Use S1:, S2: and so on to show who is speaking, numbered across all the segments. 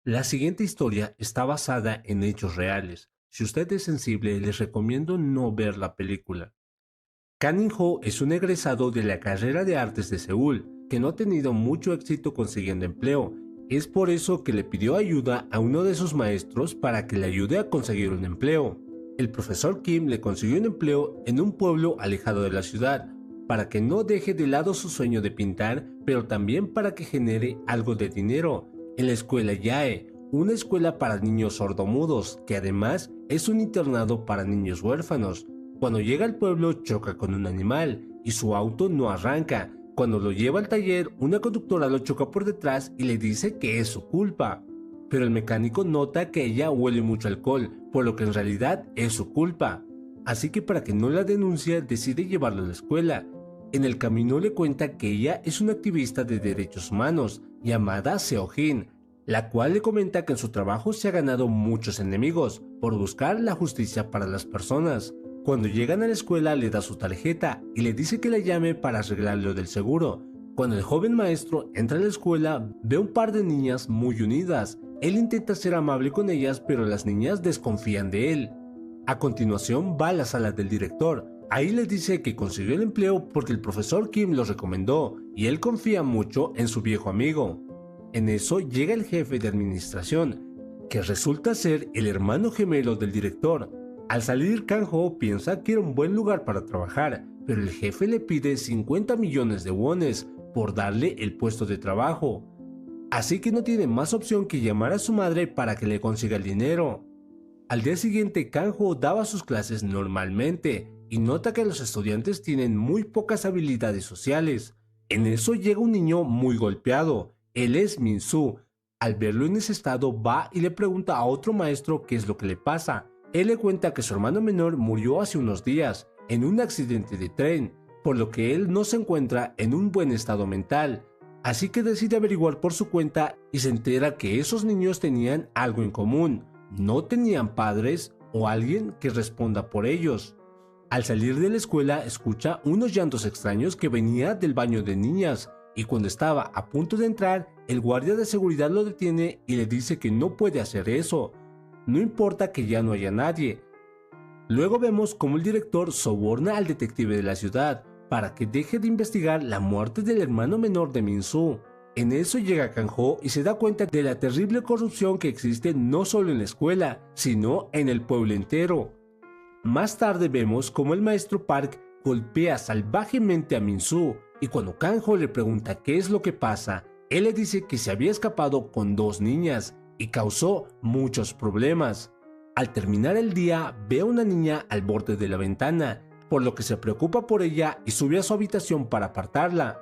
S1: La siguiente historia está basada en hechos reales. Si usted es sensible, les recomiendo no ver la película. Kanin Ho es un egresado de la carrera de artes de Seúl, que no ha tenido mucho éxito consiguiendo empleo. Es por eso que le pidió ayuda a uno de sus maestros para que le ayude a conseguir un empleo. El profesor Kim le consiguió un empleo en un pueblo alejado de la ciudad, para que no deje de lado su sueño de pintar, pero también para que genere algo de dinero en la escuela Yae, una escuela para niños sordomudos, que además es un internado para niños huérfanos. Cuando llega al pueblo choca con un animal y su auto no arranca. Cuando lo lleva al taller, una conductora lo choca por detrás y le dice que es su culpa. Pero el mecánico nota que ella huele mucho alcohol, por lo que en realidad es su culpa. Así que para que no la denuncie, decide llevarlo a la escuela. En el camino le cuenta que ella es una activista de derechos humanos llamada Seo-jin, la cual le comenta que en su trabajo se ha ganado muchos enemigos por buscar la justicia para las personas. Cuando llegan a la escuela le da su tarjeta y le dice que la llame para arreglar lo del seguro. Cuando el joven maestro entra a la escuela, ve un par de niñas muy unidas. Él intenta ser amable con ellas, pero las niñas desconfían de él. A continuación va a la sala del director. Ahí le dice que consiguió el empleo porque el profesor Kim lo recomendó y él confía mucho en su viejo amigo. En eso llega el jefe de administración, que resulta ser el hermano gemelo del director. Al salir, Kang-ho piensa que era un buen lugar para trabajar, pero el jefe le pide 50 millones de wones por darle el puesto de trabajo. Así que no tiene más opción que llamar a su madre para que le consiga el dinero. Al día siguiente, Kang-ho daba sus clases normalmente y nota que los estudiantes tienen muy pocas habilidades sociales. En eso llega un niño muy golpeado. Él es Min-soo. Al verlo en ese estado, va y le pregunta a otro maestro qué es lo que le pasa. Él le cuenta que su hermano menor murió hace unos días en un accidente de tren, por lo que él no se encuentra en un buen estado mental. Así que decide averiguar por su cuenta y se entera que esos niños tenían algo en común. No tenían padres o alguien que responda por ellos. Al salir de la escuela escucha unos llantos extraños que venía del baño de niñas y cuando estaba a punto de entrar, el guardia de seguridad lo detiene y le dice que no puede hacer eso. No importa que ya no haya nadie. Luego vemos cómo el director soborna al detective de la ciudad para que deje de investigar la muerte del hermano menor de Min-soo. En eso llega Kang-ho y se da cuenta de la terrible corrupción que existe no solo en la escuela, sino en el pueblo entero. Más tarde vemos cómo el maestro Park golpea salvajemente a Min-soo y cuando Kang-ho le pregunta qué es lo que pasa, él le dice que se había escapado con dos niñas y causó muchos problemas. Al terminar el día, ve a una niña al borde de la ventana, por lo que se preocupa por ella y sube a su habitación para apartarla.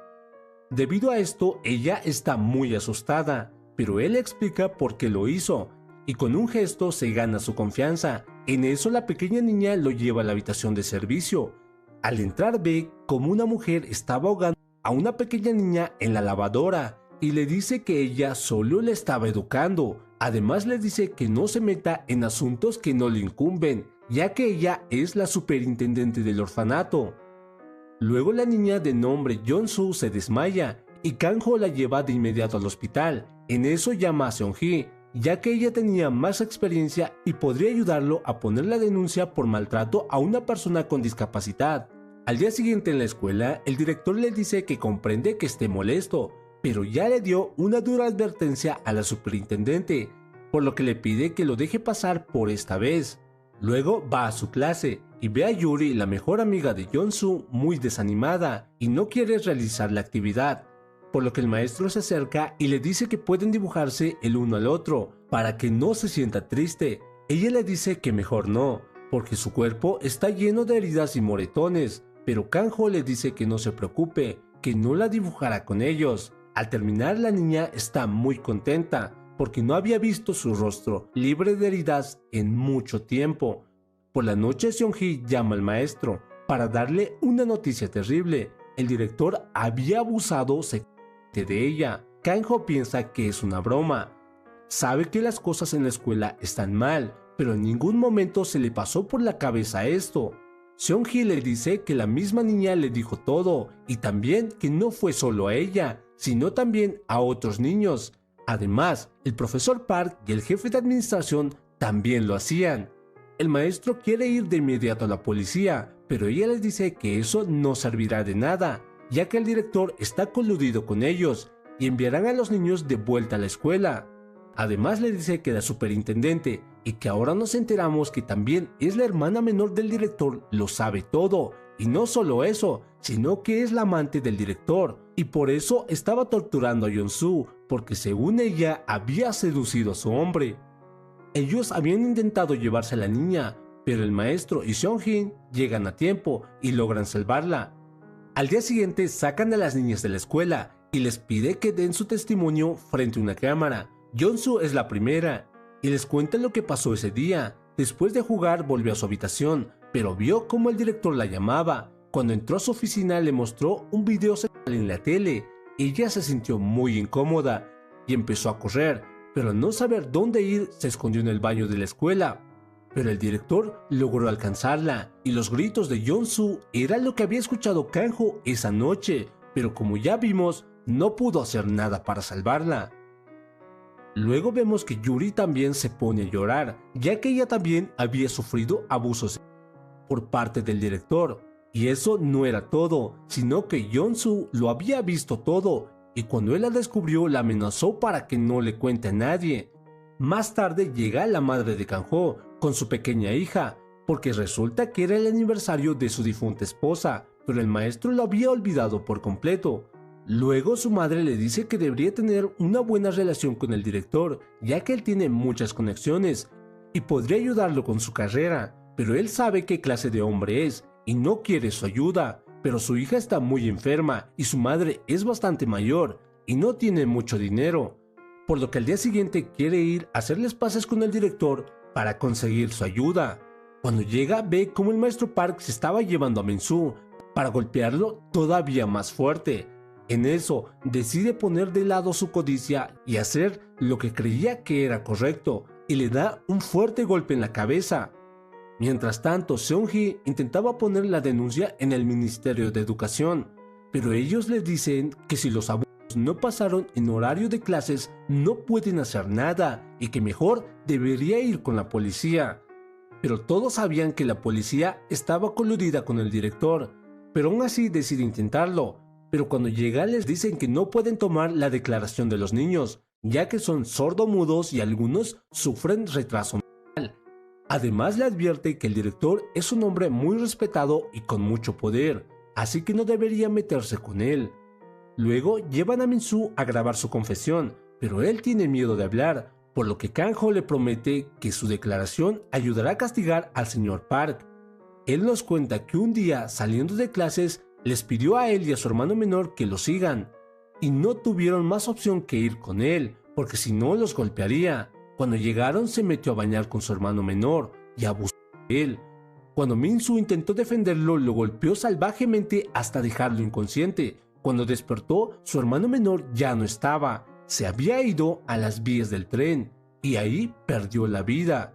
S1: Debido a esto, ella está muy asustada, pero él explica por qué lo hizo, y con un gesto se gana su confianza. En eso la pequeña niña lo lleva a la habitación de servicio. Al entrar ve como una mujer estaba ahogando a una pequeña niña en la lavadora, y le dice que ella solo le estaba educando. Además le dice que no se meta en asuntos que no le incumben, ya que ella es la superintendente del orfanato. Luego la niña de nombre Yeon-soo se desmaya y Kang-ho la lleva de inmediato al hospital. En eso llama a Seon-hee, ya que ella tenía más experiencia y podría ayudarlo a poner la denuncia por maltrato a una persona con discapacidad. Al día siguiente en la escuela, el director le dice que comprende que esté molesto, pero ya le dio una dura advertencia a la superintendente, por lo que le pide que lo deje pasar por esta vez. Luego va a su clase y ve a Yuri, la mejor amiga de Yeon-soo, muy desanimada y no quiere realizar la actividad, por lo que el maestro se acerca y le dice que pueden dibujarse el uno al otro para que no se sienta triste. Ella le dice que mejor no, porque su cuerpo está lleno de heridas y moretones, pero Kang-ho le dice que no se preocupe, que no la dibujará con ellos. Al terminar, la niña está muy contenta, porque no había visto su rostro libre de heridas en mucho tiempo. Por la noche, Seon-hee llama al maestro para darle una noticia terrible. El director había abusado sexualmente de ella. Kang-ho piensa que es una broma. Sabe que las cosas en la escuela están mal, pero en ningún momento se le pasó por la cabeza esto. Seon-hee le dice que la misma niña le dijo todo y también que no fue solo a ella, sino también a otros niños. Además, el profesor Park y el jefe de administración también lo hacían. El maestro quiere ir de inmediato a la policía, pero ella les dice que eso no servirá de nada, ya que el director está coludido con ellos y enviarán a los niños de vuelta a la escuela. Además le dice que la superintendente, y que ahora nos enteramos que también es la hermana menor del director, lo sabe todo. Y no solo eso, sino que es la amante del director, y por eso estaba torturando a Yeon-soo, porque según ella había seducido a su hombre. Ellos habían intentado llevarse a la niña, pero el maestro y Seong-jin llegan a tiempo y logran salvarla. Al día siguiente sacan a las niñas de la escuela y les pide que den su testimonio frente a una cámara. Yeon-soo es la primera y les cuenta lo que pasó ese día. Después de jugar volvió a su habitación, pero vio cómo el director la llamaba. Cuando entró a su oficina le mostró un video sexual en la tele. Ella se sintió muy incómoda y empezó a correr, pero al no saber dónde ir se escondió en el baño de la escuela. Pero el director logró alcanzarla y los gritos de Yeon-soo eran lo que había escuchado Kang-ho esa noche, pero como ya vimos, no pudo hacer nada para salvarla. Luego vemos que Yuri también se pone a llorar, ya que ella también había sufrido abusos por parte del director. Y eso no era todo, sino que Yeon-soo lo había visto todo, y cuando él la descubrió la amenazó para que no le cuente a nadie. Más tarde llega la madre de Kang-ho con su pequeña hija, porque resulta que era el aniversario de su difunta esposa, pero el maestro lo había olvidado por completo. Luego su madre le dice que debería tener una buena relación con el director, ya que él tiene muchas conexiones y podría ayudarlo con su carrera, pero él sabe qué clase de hombre es y no quiere su ayuda. Pero su hija está muy enferma y su madre es bastante mayor y no tiene mucho dinero, por lo que al día siguiente quiere ir a hacer las paces con el director para conseguir su ayuda. Cuando llega ve cómo el maestro Park se estaba llevando a Min-soo para golpearlo todavía más fuerte. En eso decide poner de lado su codicia y hacer lo que creía que era correcto, y le da un fuerte golpe en la cabeza. Mientras tanto, Seong-hee intentaba poner la denuncia en el Ministerio de Educación, pero ellos le dicen que si los abusos no pasaron en horario de clases no pueden hacer nada y que mejor debería ir con la policía. Pero todos sabían que la policía estaba coludida con el director, pero aún así decide intentarlo. Pero cuando llega les dicen que no pueden tomar la declaración de los niños, ya que son sordomudos y algunos sufren retraso mental. Además le advierte que el director es un hombre muy respetado y con mucho poder, así que no debería meterse con él. Luego llevan a Min-soo a grabar su confesión, pero él tiene miedo de hablar, por lo que Kang-ho le promete que su declaración ayudará a castigar al señor Park. Él nos cuenta que un día, saliendo de clases, les pidió a él y a su hermano menor que lo sigan, y no tuvieron más opción que ir con él, porque si no los golpearía. Cuando llegaron se metió a bañar con su hermano menor y abusó de él. Cuando Min-soo intentó defenderlo, lo golpeó salvajemente hasta dejarlo inconsciente. Cuando despertó, su hermano menor ya no estaba, se había ido a las vías del tren, y ahí perdió la vida.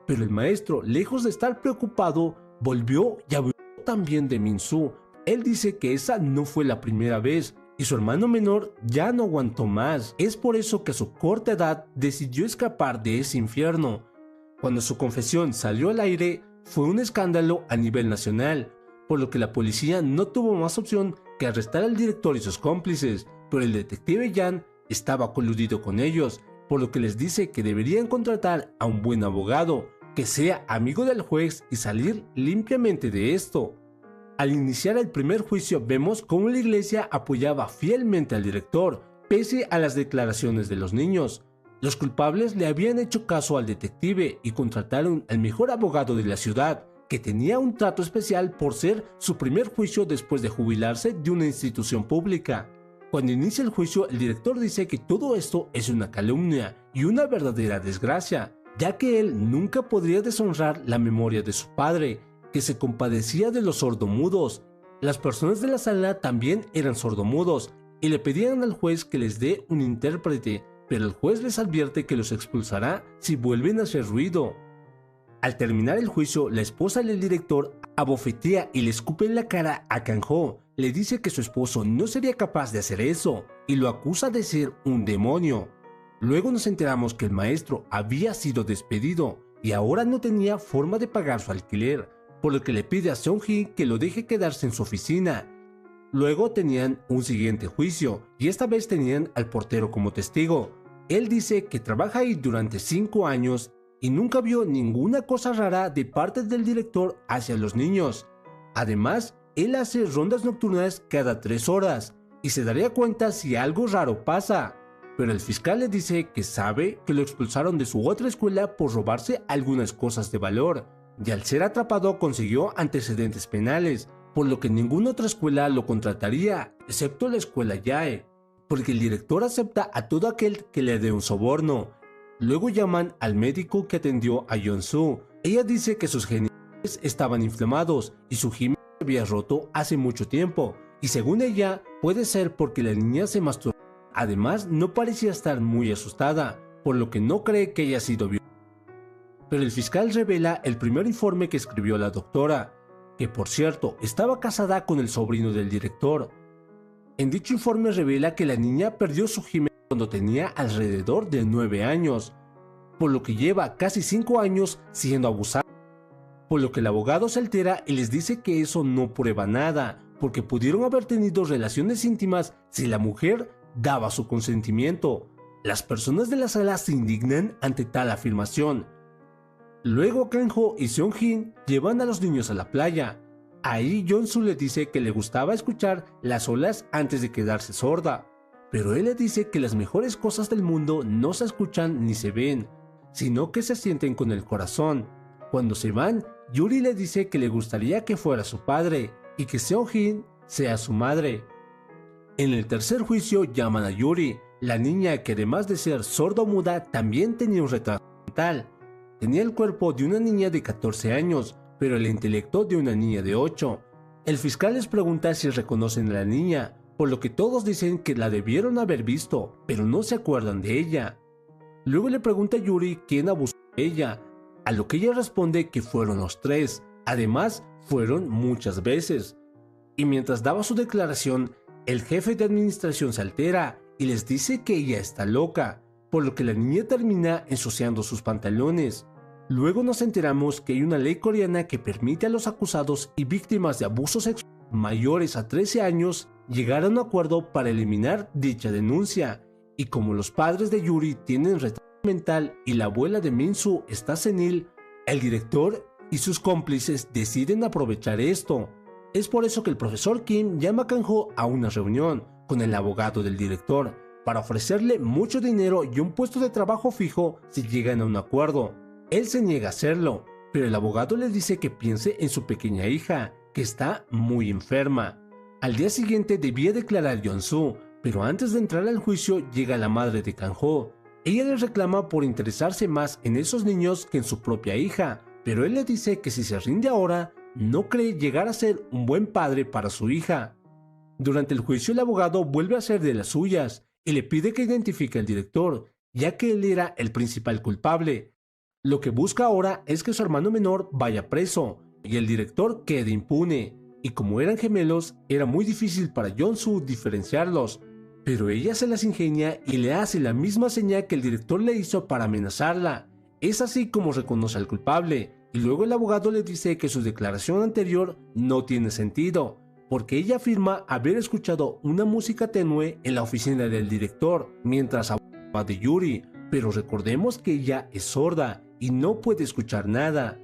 S1: Pero el maestro, lejos de estar preocupado, volvió y abusó también de Min-soo. Él dice que esa no fue la primera vez y su hermano menor ya no aguantó más. Es por eso que a su corta edad decidió escapar de ese infierno. Cuando su confesión salió al aire, fue un escándalo a nivel nacional, por lo que la policía no tuvo más opción que arrestar al director y sus cómplices, pero el detective Jan estaba coludido con ellos, por lo que les dice que deberían contratar a un buen abogado, que sea amigo del juez y salir limpiamente de esto. Al iniciar el primer juicio vemos cómo la iglesia apoyaba fielmente al director, pese a las declaraciones de los niños. Los culpables le habían hecho caso al detective y contrataron al mejor abogado de la ciudad, que tenía un trato especial por ser su primer juicio después de jubilarse de una institución pública. Cuando inicia el juicio, el director dice que todo esto es una calumnia y una verdadera desgracia, ya que él nunca podría deshonrar la memoria de su padre, que se compadecía de los sordomudos. Las personas de la sala también eran sordomudos y le pedían al juez que les dé un intérprete, pero el juez les advierte que los expulsará si vuelven a hacer ruido. Al terminar el juicio, la esposa del director abofetea y le escupe en la cara a Kang-ho. Le dice que su esposo no sería capaz de hacer eso y lo acusa de ser un demonio. Luego nos enteramos que el maestro había sido despedido y ahora no tenía forma de pagar su alquiler, por lo que le pide a Seong-hee que lo deje quedarse en su oficina. Luego tenían un siguiente juicio y esta vez tenían al portero como testigo. Él dice que trabaja ahí durante 5 años y nunca vio ninguna cosa rara de parte del director hacia los niños. Además, él hace rondas nocturnas cada 3 horas y se daría cuenta si algo raro pasa. Pero el fiscal le dice que sabe que lo expulsaron de su otra escuela por robarse algunas cosas de valor, y al ser atrapado consiguió antecedentes penales, por lo que ninguna otra escuela lo contrataría, excepto la escuela Yae, porque el director acepta a todo aquel que le dé un soborno. Luego llaman al médico que atendió a Yeon-soo. Ella dice que sus genitales estaban inflamados y su himen se había roto hace mucho tiempo, y según ella puede ser porque la niña se masturbó. Además, no parecía estar muy asustada, por lo que no cree que haya sido violada. Pero el fiscal revela el primer informe que escribió la doctora, que por cierto estaba casada con el sobrino del director. En dicho informe revela que la niña perdió su himen cuando tenía alrededor de 9 años, por lo que lleva casi 5 años siendo abusada. Por lo que el abogado se altera y les dice que eso no prueba nada, porque pudieron haber tenido relaciones íntimas si la mujer daba su consentimiento. Las personas de la sala se indignan ante tal afirmación. Luego Kang-ho y Seong-jin llevan a los niños a la playa. Ahí Yeon-soo le dice que le gustaba escuchar las olas antes de quedarse sorda, pero él le dice que las mejores cosas del mundo no se escuchan ni se ven, sino que se sienten con el corazón. Cuando se van, Yuri le dice que le gustaría que fuera su padre y que Seong-jin sea su madre. En el tercer juicio llaman a Yuri, la niña que además de ser sordo-muda también tenía un retraso mental. Tenía el cuerpo de una niña de 14 años, pero el intelecto de una niña de 8. El fiscal les pregunta si reconocen a la niña, por lo que todos dicen que la debieron haber visto, pero no se acuerdan de ella. Luego le pregunta a Yuri quién abusó de ella, a lo que ella responde que fueron los 3, además fueron muchas veces. Y mientras daba su declaración, el jefe de administración se altera y les dice que ella está loca, por lo que la niña termina ensuciando sus pantalones. Luego nos enteramos que hay una ley coreana que permite a los acusados y víctimas de abuso sexual mayores a 13 años llegar a un acuerdo para eliminar dicha denuncia, y como los padres de Yuri tienen retraso mental y la abuela de Min-soo está senil, el director y sus cómplices deciden aprovechar esto. Es por eso que el profesor Kim llama a Kang-ho a una reunión con el abogado del director para ofrecerle mucho dinero y un puesto de trabajo fijo si llegan a un acuerdo. Él se niega a hacerlo, pero el abogado le dice que piense en su pequeña hija, que está muy enferma. Al día siguiente debía declarar Yeon-soo, pero antes de entrar al juicio llega la madre de Kang-ho. Ella le reclama por interesarse más en esos niños que en su propia hija, pero él le dice que si se rinde ahora, no cree llegar a ser un buen padre para su hija. Durante el juicio el abogado vuelve a hacer de las suyas y le pide que identifique al director, ya que él era el principal culpable. Lo que busca ahora es que su hermano menor vaya preso y el director quede impune, y como eran gemelos, era muy difícil para Yeon-soo diferenciarlos, pero ella se las ingenia y le hace la misma señal que el director le hizo para amenazarla. Es así como reconoce al culpable, y luego el abogado le dice que su declaración anterior no tiene sentido, porque ella afirma haber escuchado una música tenue en la oficina del director mientras hablaba de Yuri, pero recordemos que ella es sorda y no puede escuchar nada.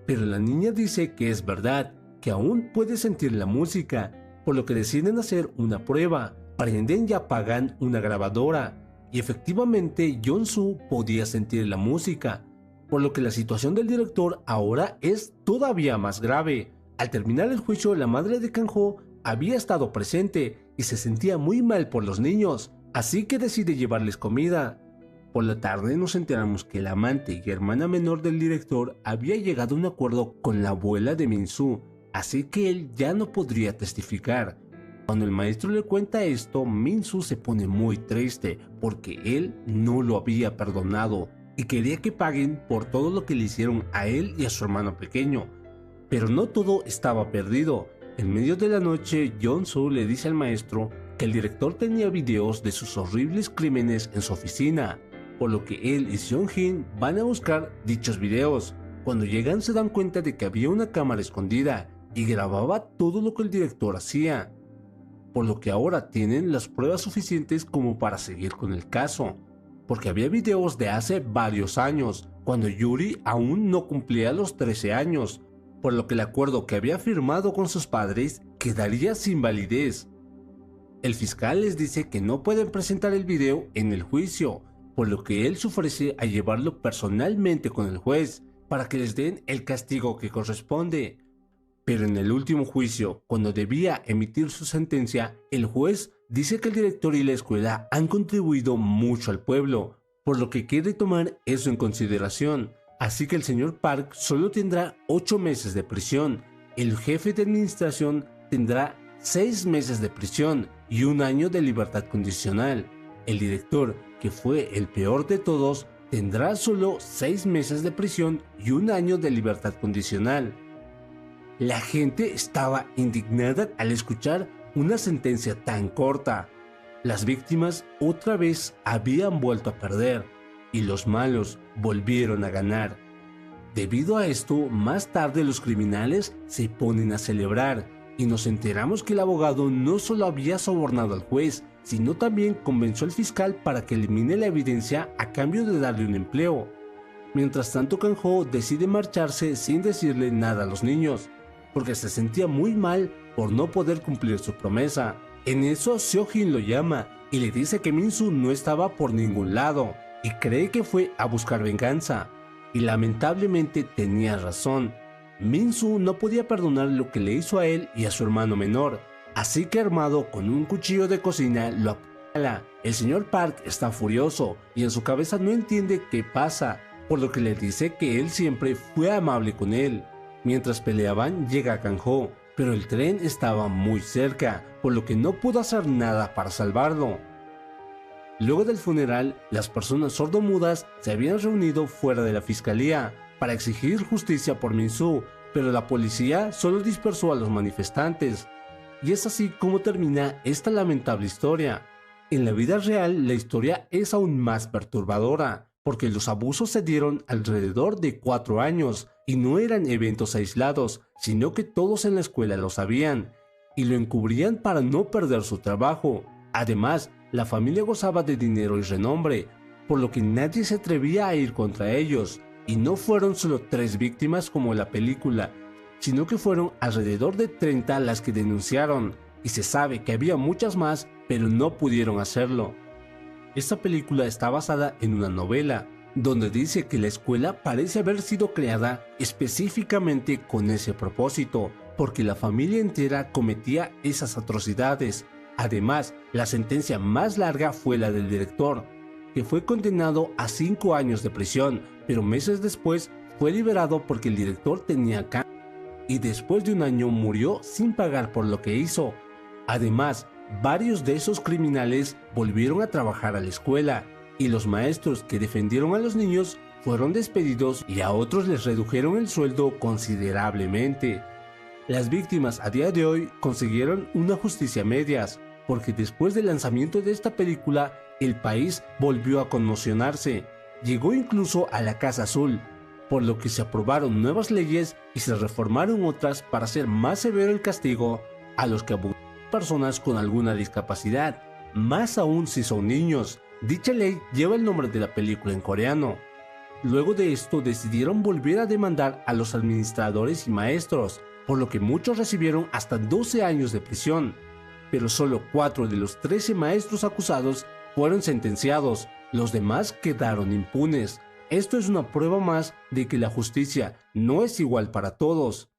S1: Pero la niña dice que es verdad, que aún puede sentir la música, por lo que deciden hacer una prueba. Prenden y apagan una grabadora, y efectivamente Yeon-soo podía sentir la música, por lo que la situación del director ahora es todavía más grave. Al terminar el juicio, la madre de Kang-ho había estado presente y se sentía muy mal por los niños, así que decide llevarles comida. Por la tarde nos enteramos que el amante y hermana menor del director había llegado a un acuerdo con la abuela de Min-soo, así que él ya no podría testificar. Cuando el maestro le cuenta esto, Min-soo se pone muy triste porque él no lo había perdonado y quería que paguen por todo lo que le hicieron a él y a su hermano pequeño. Pero no todo estaba perdido. En medio de la noche, Yeon-soo le dice al maestro que el director tenía videos de sus horribles crímenes en su oficina. por lo que él y Seong-Jin van a buscar dichos videos. Cuando llegan se dan cuenta de que había una cámara escondida y grababa todo lo que el director hacía, por lo que ahora tienen las pruebas suficientes como para seguir con el caso, porque había videos de hace varios años, cuando Yuri aún no cumplía los 13 años, por lo que el acuerdo que había firmado con sus padres quedaría sin validez. El fiscal les dice que no pueden presentar el video en el juicio, por lo que él se ofrece a llevarlo personalmente con el juez para que les den el castigo que corresponde. Pero en el último juicio, cuando debía emitir su sentencia, el juez dice que el director y la escuela han contribuido mucho al pueblo, por lo que quiere tomar eso en consideración. Así que el señor Park solo tendrá 8 meses de prisión, el jefe de administración tendrá 6 meses de prisión y 1 año de libertad condicional. El director, que fue el peor de todos, tendrá solo 6 meses de prisión y 1 año de libertad condicional. La gente estaba indignada al escuchar una sentencia tan corta. Las víctimas otra vez habían vuelto a perder y los malos volvieron a ganar. Debido a esto, más tarde los criminales se ponen a celebrar y nos enteramos que el abogado no solo había sobornado al juez, sino también convenció al fiscal para que elimine la evidencia a cambio de darle un empleo. Mientras tanto, Kang-ho decide marcharse sin decirle nada a los niños, porque se sentía muy mal por no poder cumplir su promesa. En eso, Seo-jin lo llama y le dice que Min-soo no estaba por ningún lado y cree que fue a buscar venganza. Y lamentablemente tenía razón. Min-soo no podía perdonar lo que le hizo a él y a su hermano menor, así que armado con un cuchillo de cocina lo apuñala. El señor Park está furioso y en su cabeza no entiende qué pasa, por lo que le dice que él siempre fue amable con él. Mientras peleaban llega Kang-ho, pero el tren estaba muy cerca, por lo que no pudo hacer nada para salvarlo. Luego del funeral, las personas sordomudas se habían reunido fuera de la fiscalía para exigir justicia por Min-soo, pero la policía solo dispersó a los manifestantes. Y es así como termina esta lamentable historia. En la vida real, la historia es aún más perturbadora, porque los abusos se dieron alrededor de 4 años y no eran eventos aislados, sino que todos en la escuela lo sabían y lo encubrían para no perder su trabajo. Además, la familia gozaba de dinero y renombre, por lo que nadie se atrevía a ir contra ellos. Y no fueron solo 3 víctimas como en la película, sino que fueron alrededor de 30 las que denunciaron, y se sabe que había muchas más, pero no pudieron hacerlo. Esta película está basada en una novela, donde dice que la escuela parece haber sido creada específicamente con ese propósito, porque la familia entera cometía esas atrocidades. Además, la sentencia más larga fue la del director, que fue condenado a 5 años de prisión, pero meses después fue liberado porque el director tenía cáncer y después de 1 año murió sin pagar por lo que hizo. Además, varios de esos criminales volvieron a trabajar a la escuela y los maestros que defendieron a los niños fueron despedidos y a otros les redujeron el sueldo considerablemente. Las víctimas a día de hoy consiguieron una justicia a medias, porque después del lanzamiento de esta película, el país volvió a conmocionarse. Llegó incluso a la Casa Azul, por lo que se aprobaron nuevas leyes y se reformaron otras para hacer más severo el castigo a los que abusan de personas con alguna discapacidad, más aún si son niños. Dicha ley lleva el nombre de la película en coreano. Luego de esto decidieron volver a demandar a los administradores y maestros, por lo que muchos recibieron hasta 12 años de prisión, pero solo 4 de los 13 maestros acusados fueron sentenciados, los demás quedaron impunes. Esto es una prueba más de que la justicia no es igual para todos.